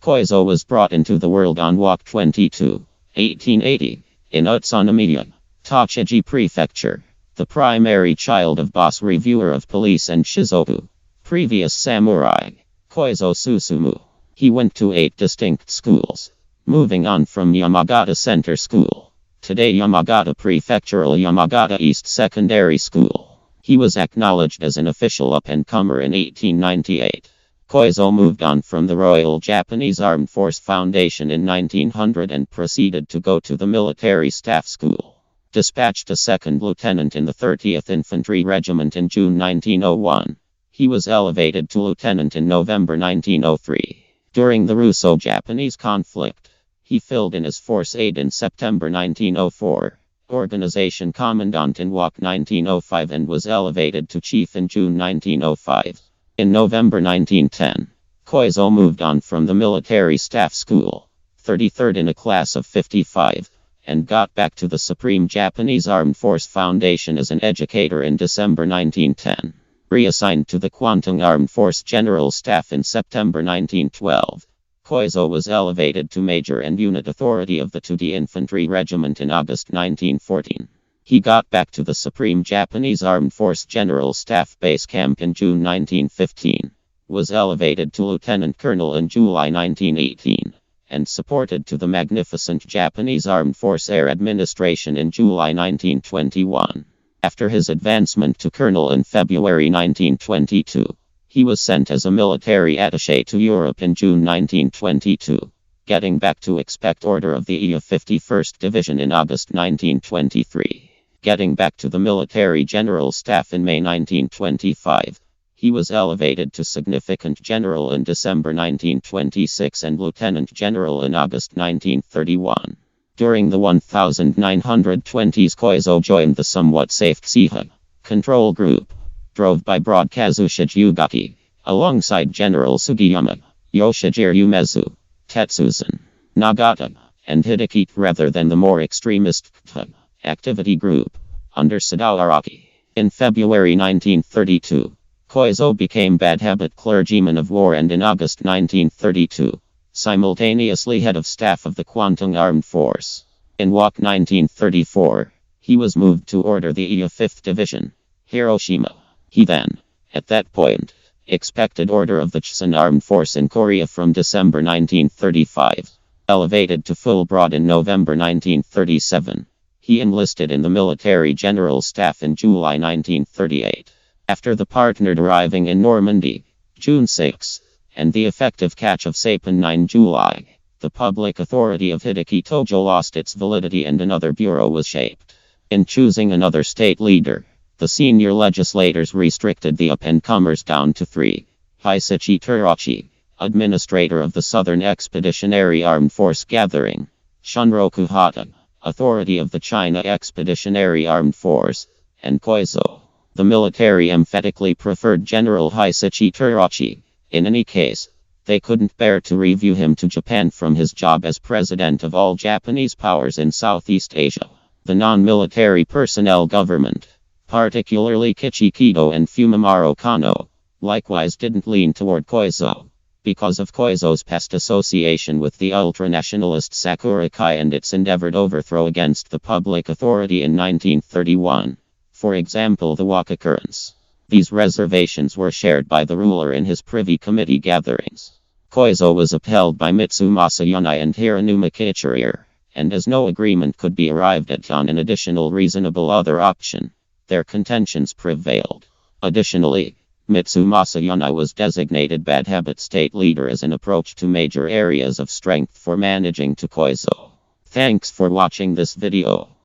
Koiso was brought into the world on Walk 22, 1880, in Utsunomiya, Tochigi Prefecture, the primary child of boss reviewer of police and shizoku, previous samurai, Koiso Susumu. He went to 8 distinct schools, moving on from Yamagata Center School, today Yamagata Prefectural Yamagata East Secondary School. He was acknowledged as an official up-and-comer in 1898. Koiso moved on from the Royal Japanese Armed Force Foundation in 1900 and proceeded to go to the Military Staff School. Dispatched a second lieutenant in the 30th Infantry Regiment in June 1901. He was elevated to lieutenant in November 1903. During the Russo-Japanese Conflict, he filled in as Force Aide in September 1904, Organization Commandant in Walk 1905, and was elevated to Chief in June 1905. In November 1910, Koiso moved on from the Military Staff School, 33rd in a class of 55, and got back to the Supreme Japanese Armed Force Foundation as an educator in December 1910. Reassigned to the Kwantung Armed Force General Staff in September 1912, Koiso was elevated to Major and Unit Authority of the 2D Infantry Regiment in August 1914. He got back to the Supreme Japanese Armed Force General Staff Base Camp in June 1915, was elevated to Lieutenant Colonel in July 1918, and supported to the Magnificent Japanese Armed Force Air Administration in July 1921. After his advancement to Colonel in February 1922, he was sent as a military attaché to Europe in June 1922, getting back to expect order of the EA 51st Division in August 1923. Getting back to the Military General Staff in May 1925, he was elevated to Significant General in December 1926 and Lieutenant General in August 1931. During the 1920s, Koiso joined the somewhat safe Tsiha control group, drove by Broad Kazushige Ugaki, alongside General Sugiyama, Yoshijiro Umezu, Tetsuzan, Nagata, and Hideki, rather than the more extremist activity group under Sadao Araki. In February 1932, Koiso became bad habit clergyman of war, and in August 1932, simultaneously head of staff of the Kwantung Armed Force. In Walk 1934, he was moved to order the EA 5th Division, Hiroshima. He then, at that point, expected order of the Chusan Armed Force in Korea from December 1935. Elevated to full broad in November 1937. He enlisted in the Military General Staff in July 1938. After the partnered arriving in Normandy, June 6, and the effective catch of Saipan 9 July, the public authority of Hideki Tojo lost its validity and another bureau was shaped. In choosing another state leader, the senior legislators restricted the up-and-comers down to 3. Hisachi Terachi, administrator of the Southern Expeditionary Armed Force Gathering; Shunroku Hata, authority of the China Expeditionary Armed Force; and Koiso. The military emphatically preferred General Hisachi Terachi. In any case, they couldn't bear to review him to Japan from his job as president of all Japanese powers in Southeast Asia. The non-military personnel government, particularly Kichikedo and Fumimaro Kano, likewise didn't lean toward Koiso, because of Koiso's past association with the ultranationalist Sakurai and its endeavored overthrow against the public authority in 1931. For example, the Waka occurrence. These reservations were shared by the ruler in his privy committee gatherings. Koiso was upheld by Mitsumasa Yonai and Hiranuma Kichirier, and as no agreement could be arrived at on an additional reasonable other option, their contentions prevailed. Additionally, Mitsumasa Yonai was designated bad habit state leader as an approach to major areas of strength for managing to Koiso. Thanks for watching this video.